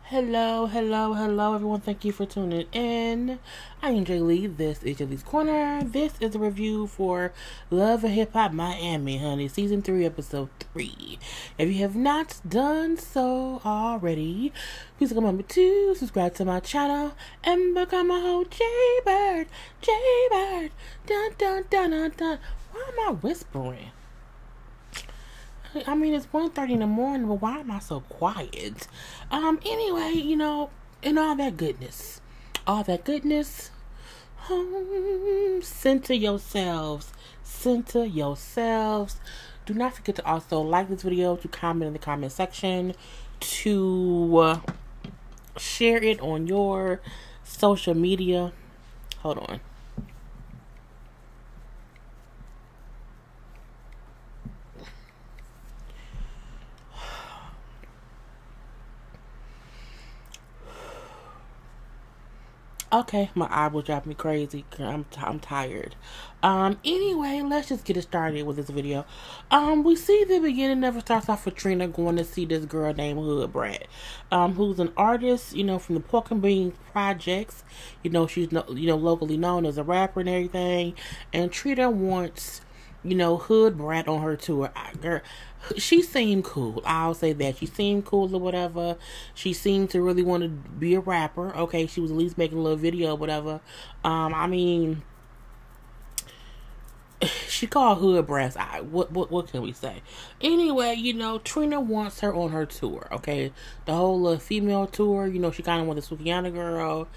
Hello, everyone. Thank you for tuning in. I am JayLee. This is JLeesCorner. This is a review for Love and Hip Hop Miami, honey. Season 3, Episode 3. If you have not done so already, please remember to subscribe to my channel and become a whole JayBird. JayBird. Dun, dun, dun, dun, dun. Why am I whispering? I mean, it's 1:30 in the morning, but why am I so quiet? Anyway, and all that goodness, center yourselves. Do not forget to also like this video, to comment in the comment section, to share it on your social media. Hold on. Okay, my eyebrows drive me crazy. I'm tired. Anyway, let's just get it started with this video. We see the beginning never starts off with Trina going to see this girl named Hood Brat, who's an artist, from the Pork and Bean Projects. She's locally known as a rapper and everything. And Trina wants, Hood Brat on her tour. Girl, she seemed cool. I'll say that. She seemed cool or whatever. She seemed to really want to be a rapper. Okay, she was at least making a little video or whatever. I mean, she called Hood Brat. What can we say? Anyway, Trina wants her on her tour. Okay, the whole female tour. She kind of wants the Sukiana girl.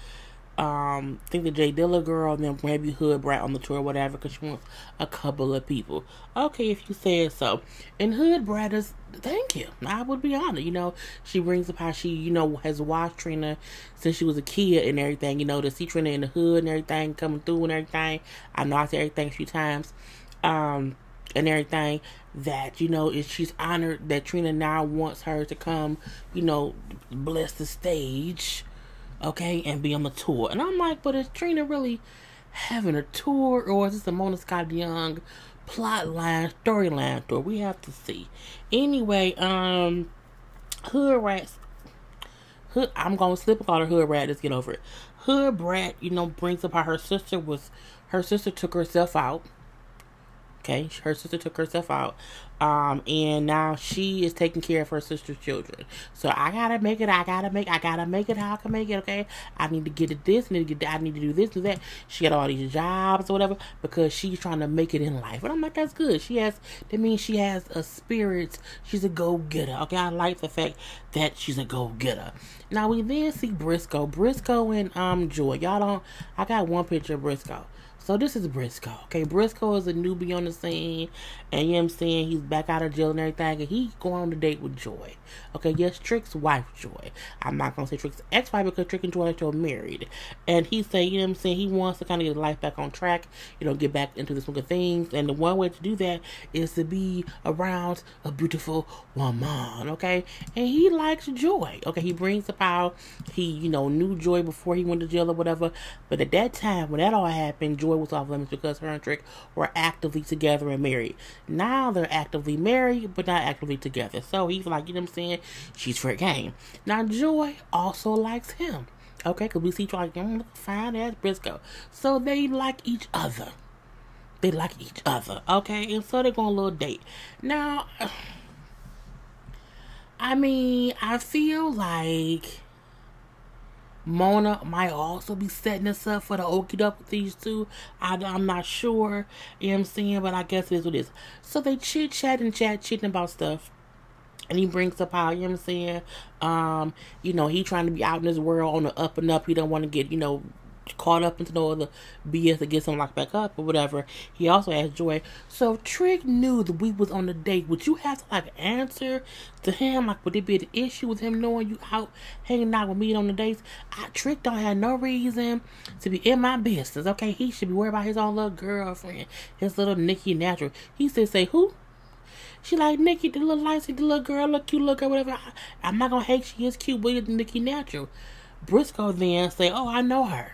I think the J Dilla girl, and then maybe Hood Brat on the tour or whatever, because she wants a couple of people. Okay, if you say so. And Hood Brat is, thank you. I would be honored. She brings up how she, has watched Trina since she was a kid and everything, to see Trina in the hood and everything, coming through and everything. I know I said everything a few times. And everything that, she's honored that Trina now wants her to come, bless the stage. Okay, and be on the tour. And I'm like, but is Trina really having a tour, or is this a Mona Scott Young plotline, storyline tour? We have to see. Anyway, Hood Rat, I'm gonna slip and call her Hood Rat. Let's get over it. Hood Brat, brings up how her sister took herself out. Okay, her sister took herself out, and now she is taking care of her sister's children. So I gotta make it how I can make it. Okay, I need to get this, I need to do this, do that. She got all these jobs or whatever because she's trying to make it in life. And I'm like, that's good. That means she has a spirit. She's a go-getter. Okay, I like the fact that she's a go-getter. Now we then see Briscoe and Joy. I got one picture of Briscoe. So this is Briscoe. Okay, Briscoe is a newbie on the scene, and he's back out of jail and everything, and he's going on a date with Joy. Okay, yes, Trick's wife, Joy. I'm not gonna say Trick's ex-wife because Trick and Joy are still married. And he say, he wants to kind of get his life back on track, get back into the swing of things. And the one way to do that is to be around a beautiful woman. Okay, and he likes Joy. Okay, he brings up how he, knew Joy before he went to jail or whatever. But at that time, when that all happened, Joy was off limits because her and Trick were actively together and married. Now they're actively married, but not actively together. So he's like, she's for a game. Now Joy also likes him. Okay, because we see Joy like, fine ass Briscoe. So they like each other. Okay, and so they go on a little date. Now, I feel like Mona might also be setting us up for the okie doke with these two. I'm not sure, but I guess it is what it is. So they chitting about stuff. And he brings up how, he trying to be out in this world on the up and up. He don't want to get, caught up into no other BS that gets him locked back up or whatever. He also asked Joy, so Trick knew that we was on the date. Would you have to answer to him? Would there be an issue with him knowing you out hanging out with me on the dates? Trick don't have no reason to be in my business. Okay, he should be worried about his own little girlfriend, his little Nikki Natural. He said, say who? She like, Nikki, the little light, the little girl, look cute, little girl, whatever. I'm not gonna hate she is cute, but it's Nikki Natural. Briscoe then say, oh, I know her.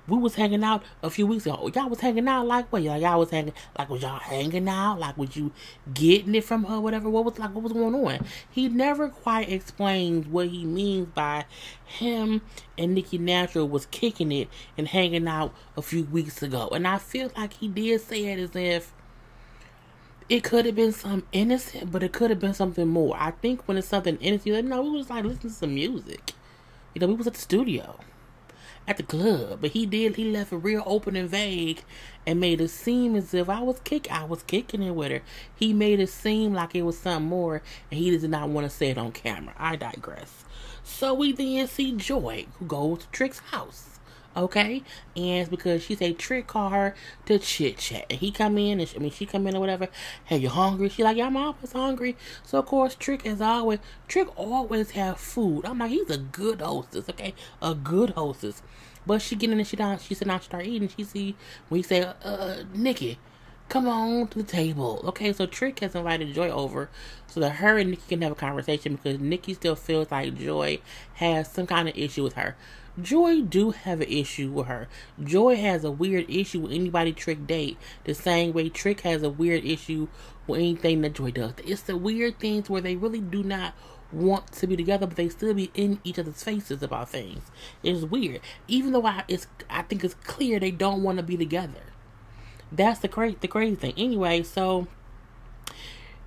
we was hanging out a few weeks ago. Y'all was hanging out like what? Y'all was hanging, like, was y'all hanging out? Like, was you getting it from her, whatever? What was going on? He never quite explains what he means by him and Nicki Natural was kicking it and hanging out a few weeks ago. And I feel like he did say it as if it could have been something innocent, but it could have been something more. I think when it's something innocent, you're like, no, we was like listening to some music. You know, we was at the studio, at the club. But he left it real open and vague and made it seem as if I was kicking it with her. He made it seem like it was something more, and he did not want to say it on camera. I digress. So we then see Joy, who goes to Trick's house. Okay, and it's because she say Trick call her to chit chat, and he come in, and she come in or whatever. Hey, you hungry? She like, yeah, I'm always hungry. So of course, Trick always have food. I'm like, he's a good hostess, okay, a good hostess. But she get in and she sit down, start eating. She see when he say, Nikki, come on to the table. Okay, so Trick has invited Joy over so that her and Nikki can have a conversation because Nikki still feels like Joy has some kind of issue with her. Joy do have an issue with her. Joy has a weird issue with anybody Trick date, the same way Trick has a weird issue with anything that Joy does. It's the weird things where they really do not want to be together, but they still be in each other's faces about things. It's weird. Even though I think it's clear they don't want to be together. That's the crazy thing. Anyway, so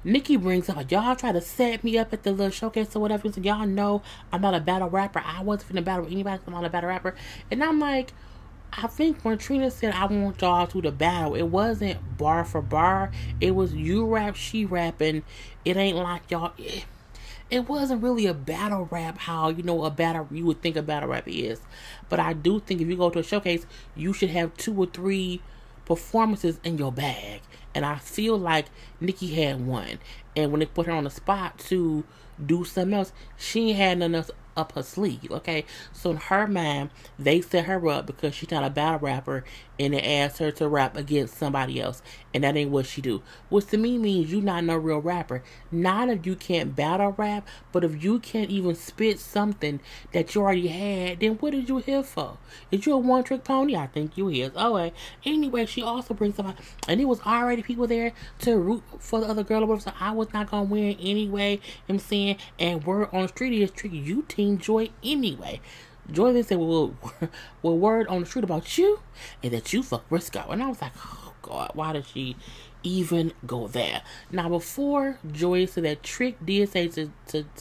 Nikki brings up, y'all try to set me up at the little showcase or whatever. So y'all know I'm not a battle rapper. I wasn't finna battle with anybody. I'm not a battle rapper. And I'm like, I think when Trina said I want y'all to battle, it wasn't bar for bar. It was you rap, she rap, and it ain't like y'all. It wasn't really a battle rap how, you would think a battle rap is. But I do think if you go to a showcase, you should have 2 or 3 performances in your bag. And I feel like Nikki had one. And when they put her on the spot to do something else, she ain't had nothing else up her sleeve, okay? So in her mind, they set her up because she's not a battle rapper and they asked her to rap against somebody else. And that ain't what she do. Which to me means you not no real rapper. Not if you can't battle rap, but if you can't even spit something that you already had, then what is you here for? Is you a one-trick pony? I think you is. Okay. Anyway, she also brings up, and it was already people there to root for the other girl, so I was not gonna win anyway. I'm saying, and word on the street is tricky. You team Joy anyway. Joy then said, well, word on the street about you is that you fuck Briscoe. And I was like, oh God, why did she even go there? Now, before Joy said that, Trick did say to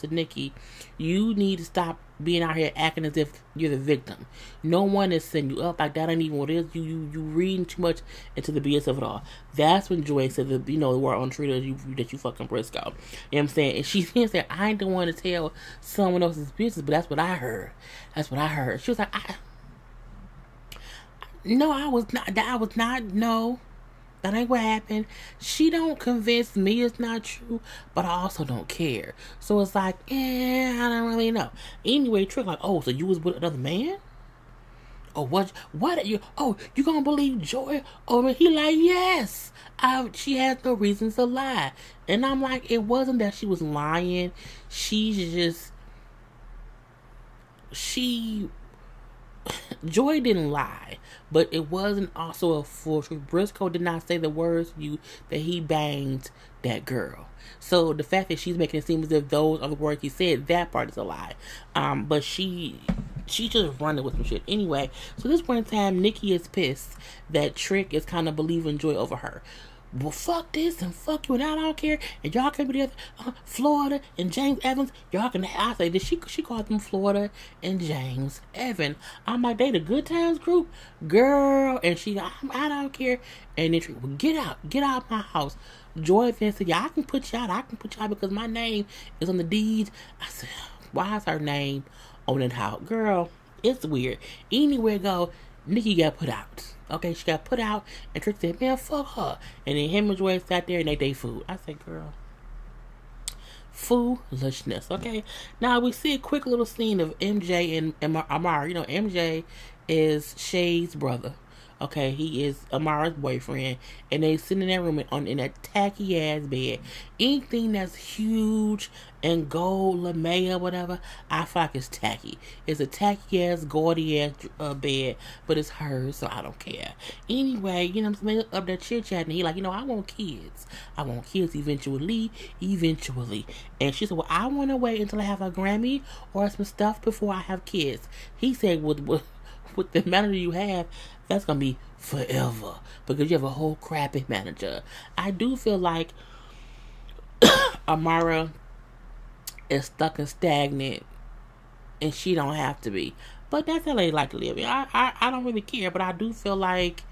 Nikki, you need to stop being out here acting as if you're the victim. No one is setting you up. Like, that ain't even what it is. You reading too much into the BS of it all. That's when Joy said that, the word on the street that you fucking Briscoe. You know what I'm saying? And she then said, I ain't the one to tell someone else's business, but that's what I heard. That's what I heard. She was like, no, I was not, no. That ain't what happened. She don't convince me it's not true, but I also don't care. So it's like, I don't really know. Anyway, Trick like, oh, so you was with another man? Oh, what are you? Oh, you gonna believe Joy? Oh, and he like, yes. She has no reason to lie. And I'm like, it wasn't that she was lying. Joy didn't lie, but it wasn't also a full truth. Briscoe did not say the words to you that he banged that girl. So the fact that she's making it seem as if those are the words he said, that part is a lie. But she just running with some shit. Anyway, so this point in time, Nikki is pissed that Trick is kind of believing Joy over her. Well, fuck this and fuck you and I don't care. And y'all can be together. Florida and James Evans. Y'all can. I say this. She called them Florida and James Evans. I'm like, they the Good Times group, girl. And she, I don't care. And then well, get out of my house. Joy then said, yeah, I can put you out because my name is on the deeds. I said, why is her name on that house, girl? It's weird. Anywhere go, Nikki got put out. Okay, she got put out, and Trick said, man, fuck her. And then him and Joy sat there and they ate food. I said, girl, foolishness. Okay, now we see a quick little scene of MJ and Amar. MJ is Shay's brother. Okay, he is Amara's boyfriend, and they sit in that room in that tacky ass bed. Anything that's huge and gold, LeMay or whatever, I feel like it's tacky. It's a tacky ass, gaudy ass bed, but it's hers, so I don't care. Anyway, you know what I'm saying? Up there chit chatting, he like, I want kids. I want kids eventually. And she said, well, I want to wait until I have a Grammy or some stuff before I have kids. He said, with the manager you have, that's going to be forever because you have a whole crappy manager. I do feel like Amara is stuck and stagnant, and she don't have to be. But that's how they like to live. I don't really care, but I do feel like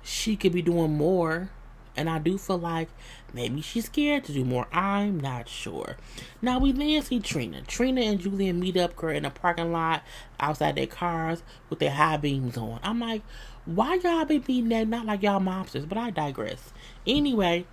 she could be doing more. And I do feel like maybe she's scared to do more. I'm not sure. Now, we then see Trina. Trina and Julian meet up in a parking lot outside their cars with their high beams on. I'm like, why y'all be beating that? Not like y'all mobsters, but I digress. Anyway,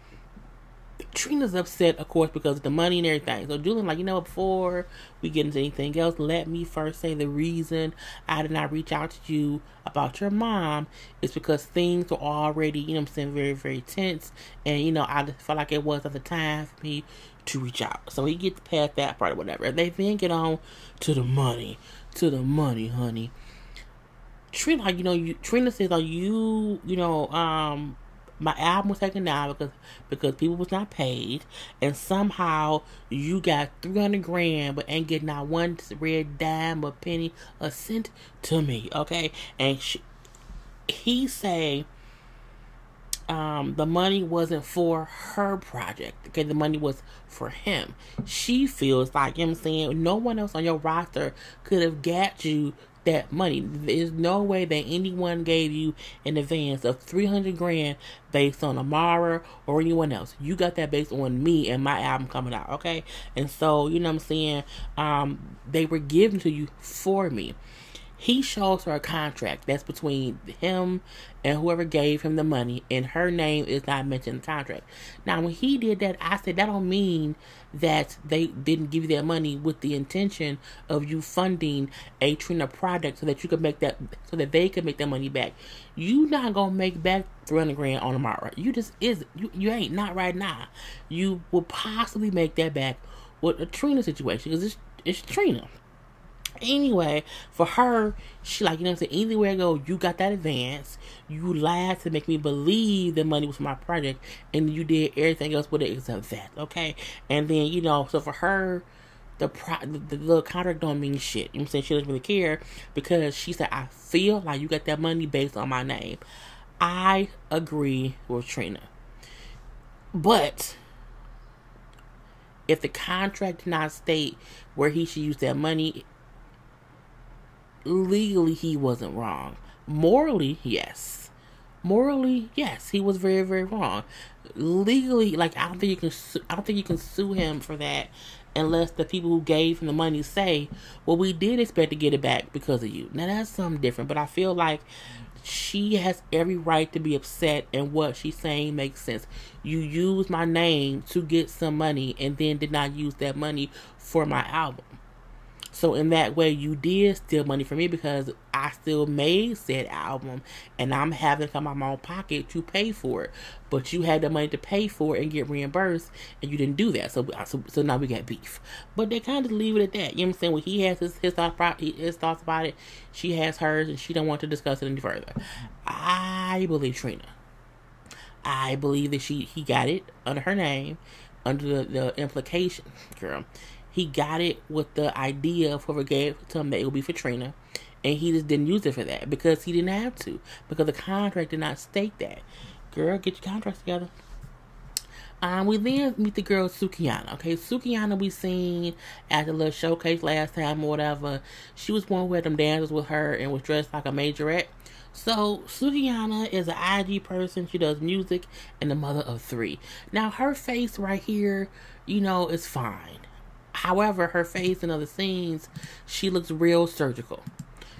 Trina's upset, of course, because of the money and everything. So Julian like, before we get into anything else, let me first say the reason I did not reach out to you about your mom is because things were already, very, very tense. And, I just felt like it wasn't the time for me to reach out. So he gets past that part or whatever. They then get on to the money. Honey. Trina, Trina says, my album was taken down because people was not paid, and somehow you got $300,000 but ain't getting not one red dime, a penny, a cent to me, okay? And he say the money wasn't for her project, okay? The money was for him. She feels like, no one else on your roster could have got you that money. There's no way that anyone gave you an advance of $300,000 based on Amara or anyone else. You got that based on me and my album coming out, okay? And so, they were given to you for me. He shows her a contract that's between him and whoever gave him the money, and her name is not mentioned in the contract. Now, when he did that, I said that don't mean that they didn't give you that money with the intention of you funding a Trina product so that you could so that they could make that money back. You not gonna make back $300,000 on Amara. You just you ain't, not right now. You will possibly make that back with a Trina situation because it's Trina. Anyway, for her, she like, anywhere I go, you got that advance. You lied to make me believe the money was for my project, and you did everything else with it except that, okay? And then, so for her, the little contract don't mean shit. She doesn't really care because she said, I feel like you got that money based on my name. I agree with Trina. But if the contract did not state where he should use that money, legally, he wasn't wrong. Morally, yes. He was very, very wrong. Legally, I don't think you can sue him for that unless the people who gave him the money say, well, we did expect to get it back because of you. Now, that's something different, but I feel like she has every right to be upset, and what she's saying makes sense. You used my name to get some money and then did not use that money for my album. So in that way, you did steal money from me because I still made said album, and I'm having to come out of my own pocket to pay for it. But you had the money to pay for it and get reimbursed, and you didn't do that. So now we got beef. But they kind of leave it at that. You know what I'm saying? When he has his thoughts about it, she has hers, and she don't want to discuss it any further. I believe Trina. I believe that he got it under her name, under the implication, girl. He got it with the idea of whoever gave it to him that it would be for Trina. And he just didn't use it for that because he didn't have to. Because the contract did not state that. Girl, get your contracts together. We then meet the girl Sukiyana. Okay, Sukiyana we seen at the little showcase last time or whatever. She was one who had them dances with her and was dressed like a majorette. So, Sukiyana is an IG person. She does music and the mother of 3. Now, her face right here, is fine. However, her face in other scenes, she looks real surgical.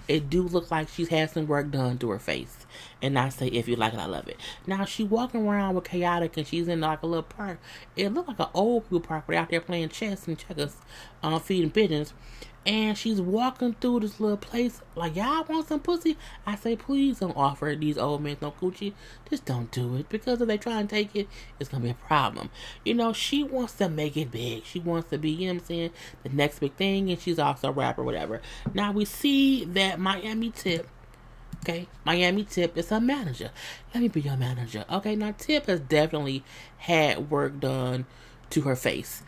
It do look like she's had some work done to her face. And I say, if you like it, I love it. Now, she walking around with Chaotic, and she's in like a little park. It looked like an old people park. We're out there playing chess and checkers, feeding pigeons. And she's walking through this little place like, y'all want some pussy? I say, please don't offer these old men no coochie. Just don't do it. Because if they try and take it, it's going to be a problem. You know, she wants to make it big. She wants to be, you know what I'm saying, the next big thing. And she's also a rapper, whatever. Now we see that Miami Tip, okay, Miami Tip is her manager. Let me be your manager. Okay, now Tip has definitely had work done to her face.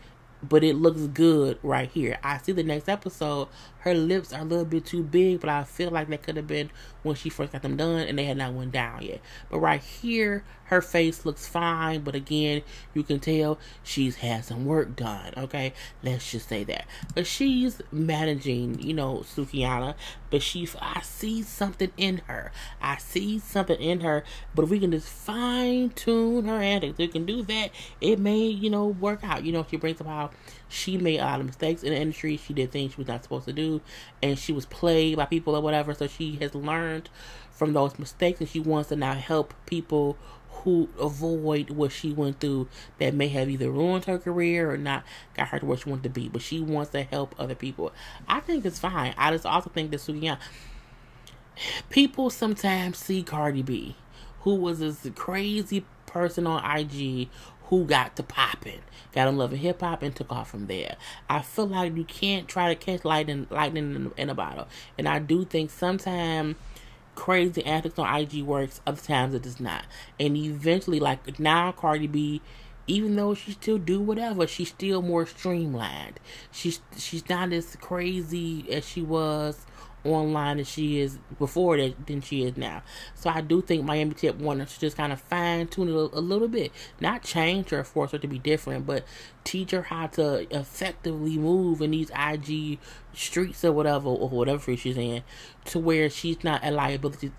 But it looks good right here. I see the next episode, her lips are a little bit too big, but I feel like they could have been when she first got them done and they had not went down yet. But right here, her face looks fine, but again, you can tell she's had some work done, okay? Let's just say that. But she's managing, you know, Sukihana, but I see something in her. I see something in her, but if we can just fine-tune her antics, we can do that, it may, you know, work out. You know, she brings up how she made a lot of mistakes in the industry. She did things she was not supposed to do, and she was played by people or whatever, so she has learned from those mistakes, and she wants to now help people who avoid what she went through that may have either ruined her career or not got her to where she wanted to be. But she wants to help other people. I think it's fine. I just also think that Sukihana, people sometimes see Cardi B, who was this crazy person on IG who got to popping, got on Love and Hip Hop, and took off from there. I feel like you can't try to catch lightning in a bottle. And I do think sometimes crazy antics on IG works, other times it does not. And eventually, like now, Cardi B, even though she still do whatever, she's still more streamlined. She's not as crazy as she was online as she is before that than she is now. So I do think Miami Tip wanted to just kind of fine tune it a little bit, not change her, force her to be different, but teach her how to effectively move in these IG streets or whatever she's in, to where she's not a liability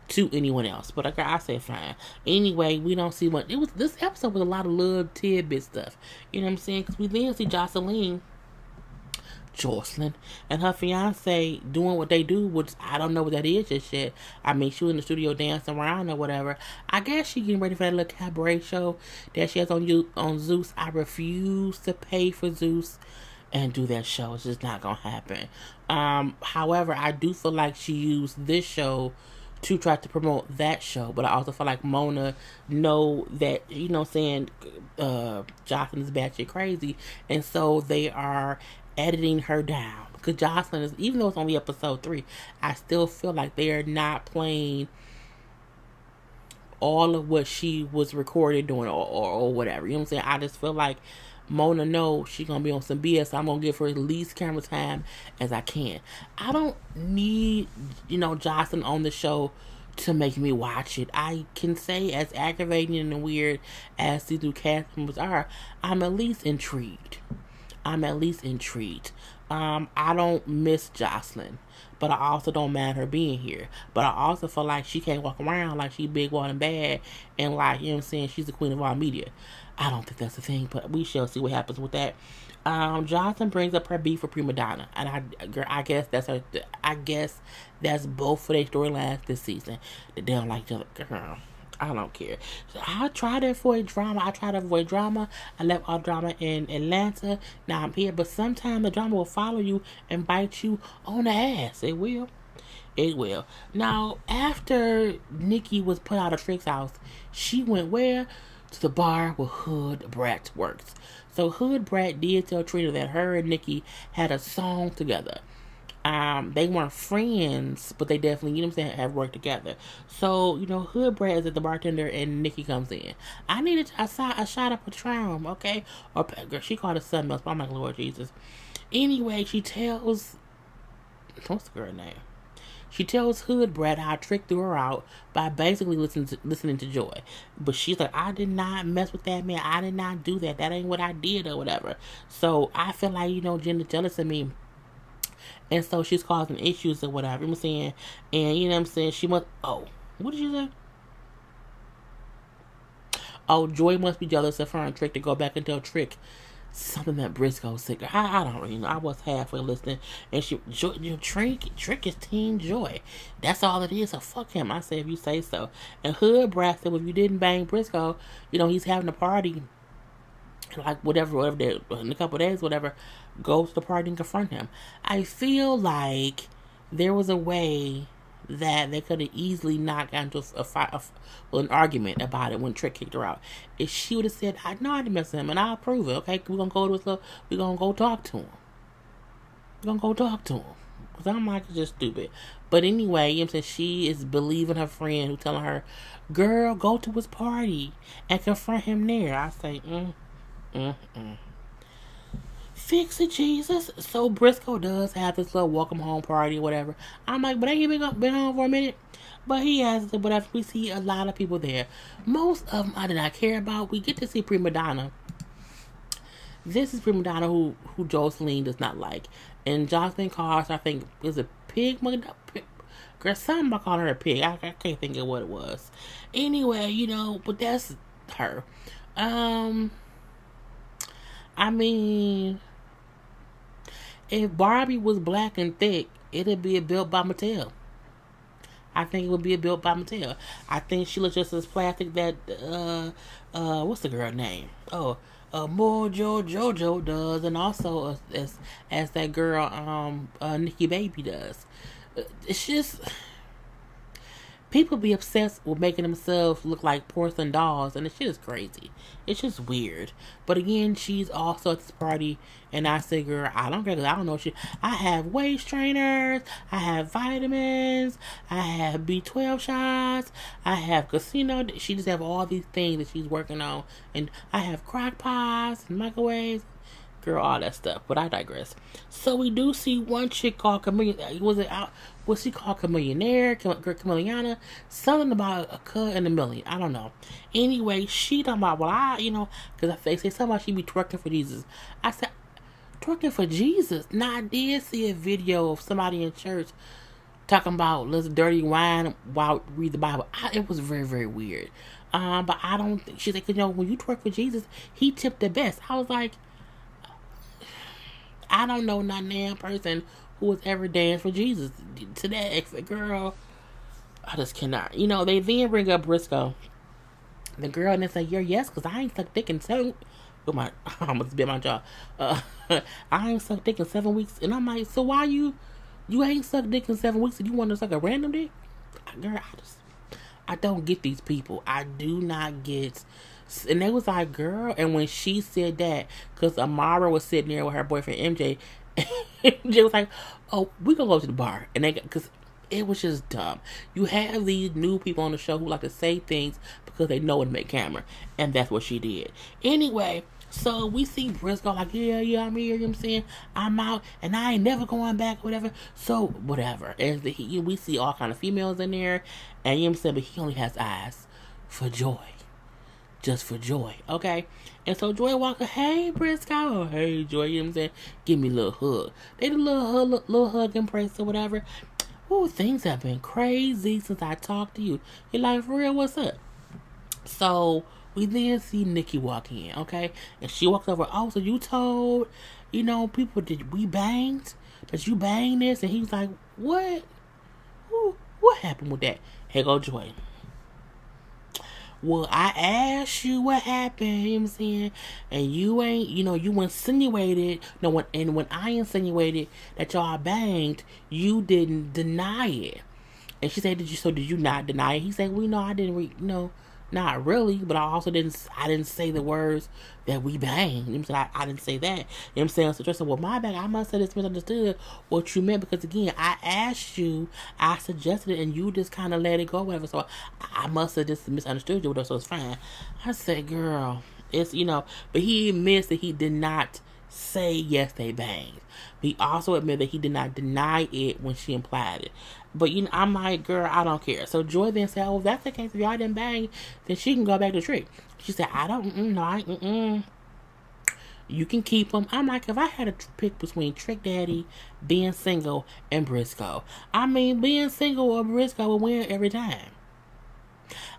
to anyone else. But I say fine. Anyway, we don't see much. This episode was a lot of little tidbit stuff. You know what I'm saying? Because we then see Jocelyn and her fiance doing what they do, which I don't know what that is just yet. I mean, she was in the studio dancing around or whatever. I guess she getting ready for that little cabaret show that she has on Zeus. I refuse to pay for Zeus and do that show. It's just not gonna happen. However, I do feel like she used this show to try to promote that show, but I also feel like Mona know that, you know, saying Jocelyn is batshit crazy, and so they are editing her down, because Jocelyn is, even though it's only episode 3, I still feel like they are not playing all of what she was recorded doing or whatever. You know what I'm saying? I just feel like Mona knows she's gonna be on some BS, so I'm gonna give her as least camera time as I can. I don't need, you know, Jocelyn on the show to make me watch it. I can say, as aggravating and weird as these two cast members are, I'm at least intrigued. I don't miss Jocelyn, but I also don't mind her being here. But I also feel like she can't walk around like she big, wild, and bad, and like, you know what I'm saying, she's the queen of all media. I don't think that's the thing, but we shall see what happens with that. Jocelyn brings up her beef with Prima Donna, and I guess that's her. I guess that's both of their storylines this season. That they don't like each other. Girl, I don't care. So I try to avoid drama. I left all drama in Atlanta. Now I'm here, but sometimes the drama will follow you and bite you on the ass. It will. Now, after Nikki was put out of Trick's house, she went where? To the bar where Hood Brat works. So Hood Brat did tell Trina that her and Nikki had a song together. They weren't friends, but they definitely, you know what I'm saying, have worked together. So, you know, Hood Brat is at the bartender and Nikki comes in. I needed a shot of Patron, okay? Or girl, she called it something else, but I'm like, Lord Jesus. Anyway, she tells, what's the girl name? She tells Hood Brat how Trick threw her out by basically listening to Joy. But she's like, I did not mess with that man. I did not do that. That ain't what I did or whatever. So I feel like, you know, Jenna's jealous of me. And so she's causing issues or whatever. You know what I'm saying? And you know what I'm saying? She must, what did you say? Oh, Joy must be jealous of her and Trick to go back and tell Trick something that Briscoe said. I don't really know. I was halfway listening, and Trick is Team Joy. That's all it is. So fuck him. I say if you say so. And Hood Brat said, well, if you didn't bang Briscoe, you know he's having a party like whatever day, in a couple of days, whatever, go to the party and confront him. I feel like there was a way that they could have easily knocked into an argument about it when Trick kicked her out. If she would have said, "I know I didn't mess with him, and I'll prove it. Okay, we're gonna go to his little, we're gonna go talk to him. We're gonna go talk to him." Because I'm like, it's just stupid. But anyway, you know what I'm saying? She is believing her friend who's telling her, "Girl, go to his party and confront him there." I say, Fix it, Jesus. So Briscoe does have this little welcome home party or whatever. I'm like, but ain't he been home for a minute? But he has, whatever. We see a lot of people there. Most of them I did not care about. We get to see Prima Donna. This is Prima Donna who Jocelyn does not like. And Jocelyn calls, I think, is a pig? Girl, something about calling her a pig. I can't think of what it was. Anyway, you know, but that's her. I mean, if Barbie was black and thick, it'd be built by Mattel. I think it would be built by Mattel. I think she looks just as plastic that, what's the girl name? Mojo Jojo does, and also as that girl, Nikki Baby does. It's just, people be obsessed with making themselves look like porcelain dolls, and it's just crazy. It's just weird. But again, she's also at this party, and I say, girl, I don't care, because I don't know shit. I have waist trainers, I have vitamins, I have B12 shots, I have casino. She just have all these things that she's working on, and I have crock pots and microwaves. Girl, all that stuff. But I digress. So we do see one chick called Chameleon. Was she called Chameleonaire? Chameleona? Something about a cut and a million. I don't know. Anyway, she talking about, because they say something about she be twerking for Jesus. I said, twerking for Jesus? Now, I did see a video of somebody in church talking about let's dirty wine while read the Bible. It was very, very weird. But I don't think, she said, because, when you twerk for Jesus, he tipped the best. I was like, I don't know not damn person who has ever danced for Jesus. To that extent, girl, I just cannot. They then bring up Briscoe. The girl, and they say, "You're yes, because I ain't sucked dick in 7 weeks." I almost bit my jaw. I ain't sucked dick in 7 weeks. And I'm like, so why you ain't sucked dick in 7 weeks and you want to suck a random dick? Girl, I don't get these people. I do not get. And they was like, girl, and when she said that, because Amara was sitting there with her boyfriend MJ, MJ was like, "Oh, we gonna go to the bar," and because it was just dumb. You have these new people on the show who like to say things because they know it to make camera, and that's what she did. Anyway, so we see Briscoe like, yeah, I'm here. You know what I'm saying? I'm out, and I ain't never going back, whatever. So whatever, and we see all kind of females in there, and you know what I'm saying, but he only has eyes for Joy. Just for Joy, okay? And so Joy walks, "Hey, Briscoe." "Hey, Joy," you know what I'm saying? Give me a little hug. They did a little hug embrace or whatever. Ooh, things have been crazy since I talked to you. You're like, for real, what's up? So we then see Nikki walk in, okay? And she walks over, "Oh, so you told, people that we banged? That you banged this?" And he was like, "What? Ooh, what happened with that?" Here go Joy. "Well, I asked you what happened," you know what I'm saying, "and you ain't, you insinuated, when I insinuated that y'all banged, you didn't deny it." And she said, did you not deny it?" He said, "Well, no, I didn't, not really, but I also didn't say the words that we banged." You know what I'm saying? I didn't say that. You know what I'm saying? So Joy said, "Well, my bad, I must have just misunderstood what you meant, because again, I asked you, I suggested it, and you just kind of let it go, whatever, so I must have just misunderstood you, whatever, so it's fine." I said, girl, it's, but he admits that he did not say yes, they banged. He also admitted that he did not deny it when she implied it. But I'm like, girl, I don't care. So Joy then said, "Oh, if that's the case, if y'all didn't bang, then she can go back to Trick." She said, "I don't, you can keep him." I'm like, if I had to pick between Trick Daddy, being single, and Briscoe, being single or Briscoe would win every time.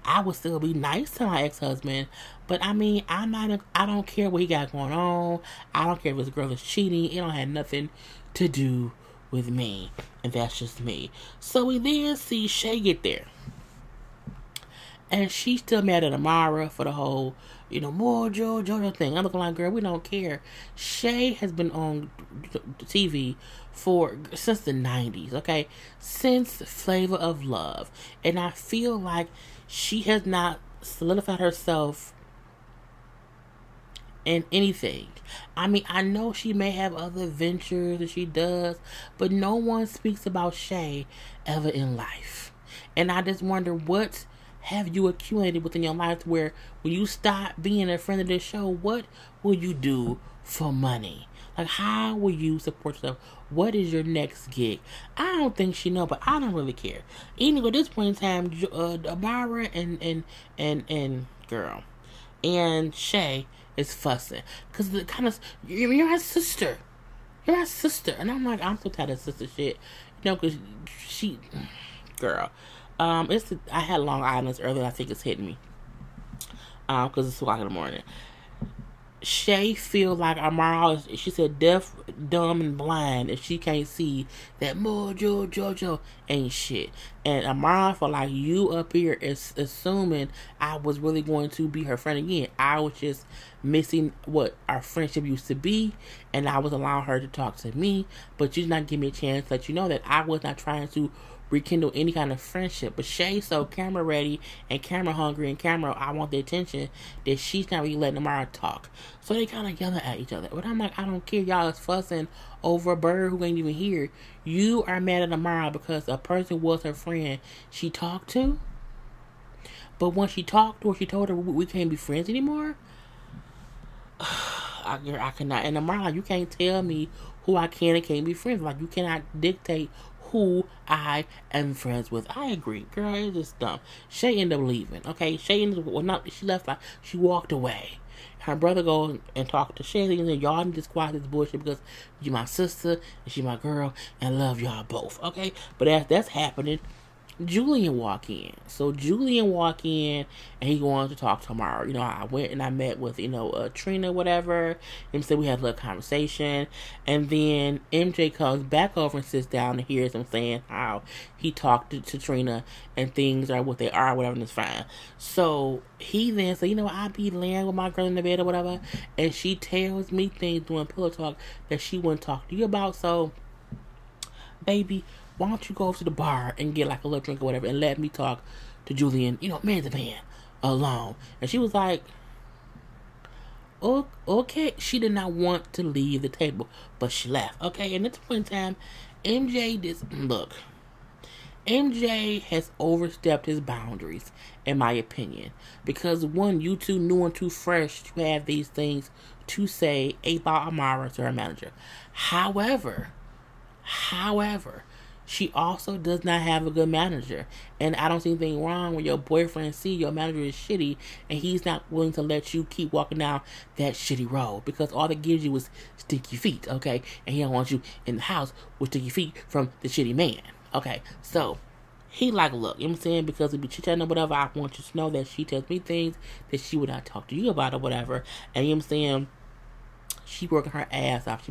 I would still be nice to my ex-husband, but I don't care what he got going on. I don't care if his girl is cheating. It don't have nothing to do with me, and that's just me. So we then see Shay get there, And she's still mad at Amara for the whole, more JoJo thing. I'm looking like, girl, we don't care. Shay has been on TV since the 90s, okay? Since Flavor of Love. And I feel like she has not solidified herself in anything. I mean, I know she may have other ventures that she does, but no one speaks about Shay ever in life. And I just wonder, what have you accumulated within your life where when you stop being a friend of this show, what will you do for money? Like, how will you support yourself? What is your next gig? I don't think she know, but I don't really care. Anyway, at this point in time, Amara and girl and Shay is fussing because the kind of you're my sister, and I'm like, I'm so tired of sister shit, because she, girl, I had Long Island's earlier. I think it's hitting me, because it's 2 o'clock in the morning. Shay feel like Amara, she said, deaf, dumb, and blind if she can't see that Mojo JoJo ain't shit. And Amara feel like you up here is assuming I was really going to be her friend again. I was just missing what our friendship used to be, and I was allowing her to talk to me, but you did not give me a chance to let you know that I was not trying to rekindle any kind of friendship. But Shay's so camera ready and camera hungry and I want the attention that she's not really letting Amara talk. So they kind of yelling at each other. But I'm like, I don't care. Y'all is fussing over a bird who ain't even here. You are mad at Amara because a person was her friend she talked to. But when she talked to her, she told her we can't be friends anymore. I cannot. And Amara, like, you can't tell me who I can and can't be friends. Like, you cannot dictate who I am friends with. I agree, girl. It's just dumb. Shay ended up leaving. Okay, she left. Like, she walked away. Her brother goes and talked to Shay and said, y'all need to squash this bullshit because you're my sister and she's my girl and I love y'all both. Okay, but as that's happening, Julian walk in. So Julian walk in and he wanted to talk tomorrow. I went and I met with, Trina, whatever. And so we had a little conversation. And then MJ comes back over and sits down and hears him saying how he talked to Trina and things are what they are, whatever, and it's fine. So he then said, I be laying with my girl in the bed or whatever. And she tells me things during pillow talk that she wouldn't talk to you about. So, baby, why don't you go over to the bar and get like a little drink or whatever and let me talk to Julian, man to man, alone. And she was like, okay. She did not want to leave the table, but she left. Okay, and at the point in time, MJ has overstepped his boundaries, in my opinion. Because one, you too new and too fresh to have these things to say about Amara to her manager. However, she also does not have a good manager. And I don't see anything wrong when your boyfriend see your manager is shitty and he's not willing to let you keep walking down that shitty road. Because all that gives you is sticky feet, okay? And he don't want you in the house with sticky feet from the shitty man. Okay, so he like, look, you know what I'm saying? Because if we chit-chatting or whatever, I want you to know that she tells me things that she would not talk to you about or whatever. And you know what I'm saying? She working her ass off,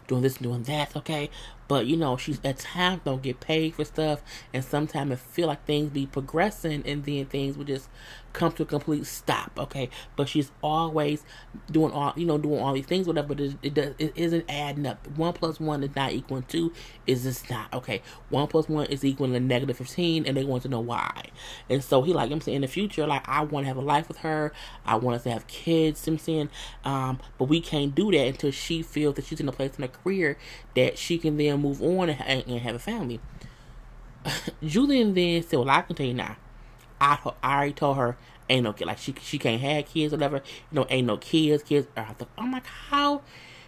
doing this and doing that, okay? But, she's at times don't get paid for stuff, and sometimes it feel like things be progressing, and then things would just come to a complete stop, okay? But she's always doing all these things, whatever, but it isn't adding up. 1 + 1 is not equal to 2, is just not, okay? 1 + 1 is equal to -15, and they want to know why. And so he like, I'm saying, in the future, like, I want to have a life with her, I want us to have kids, I'm saying, but we can't do that until she feels that she's in a place in her career that she can then move on and have a family. Julian then said, well, I can tell you now, I already told her ain't no kid, like she can't have kids or whatever, ain't no kids are out there. I'm like, how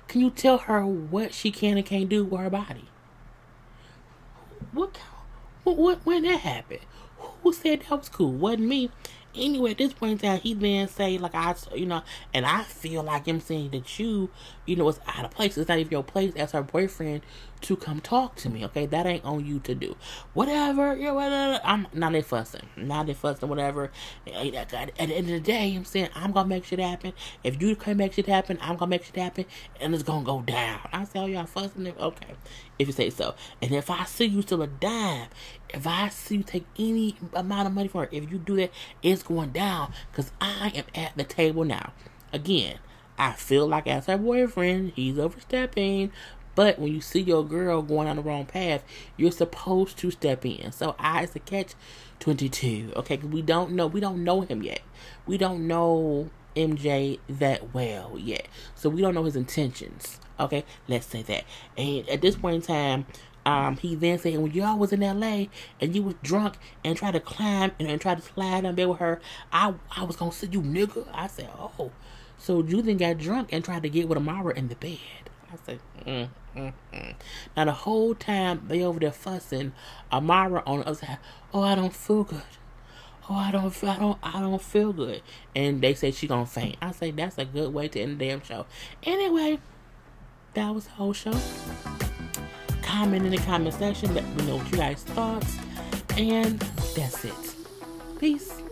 can you tell her what she can and can't do with her body? What when that happened? Who said that was cool? Wasn't me. Anyway, at this point in time, he then say, like, and I feel like him saying that it's out of place. It's not even your place as her boyfriend to come talk to me, okay? That ain't on you to do. Whatever, whatever. I'm not fussing, whatever. At the end of the day, I'm saying, I'm gonna make shit happen. If you can't make shit happen, I'm gonna make shit happen, and it's gonna go down. I say, oh, y'all fussing? Okay, if you say so. And if I see you still a dime, if I see you take any amount of money for it, if you do that, it's going down, because I am at the table now. Again, I feel like as her boyfriend, he's overstepping. But when you see your girl going on the wrong path, you're supposed to step in. So it's a catch-22. Okay, because we don't know him yet. We don't know MJ that well yet. So we don't know his intentions. Okay, let's say that. And at this point in time, he then said, when y'all was in LA and you was drunk and tried to climb and try to slide on bed with her, I was gonna see you, nigga. I said, oh, so you then got drunk and tried to get with Amara in the bed. I said, Now the whole time they over there fussing, Amara on the other side, oh, I don't feel good. Oh, I don't feel good. And they say she gonna faint. I say that's a good way to end the damn show. Anyway, that was the whole show. Comment in the comment section. Let me know what you guys thoughts. And that's it. Peace.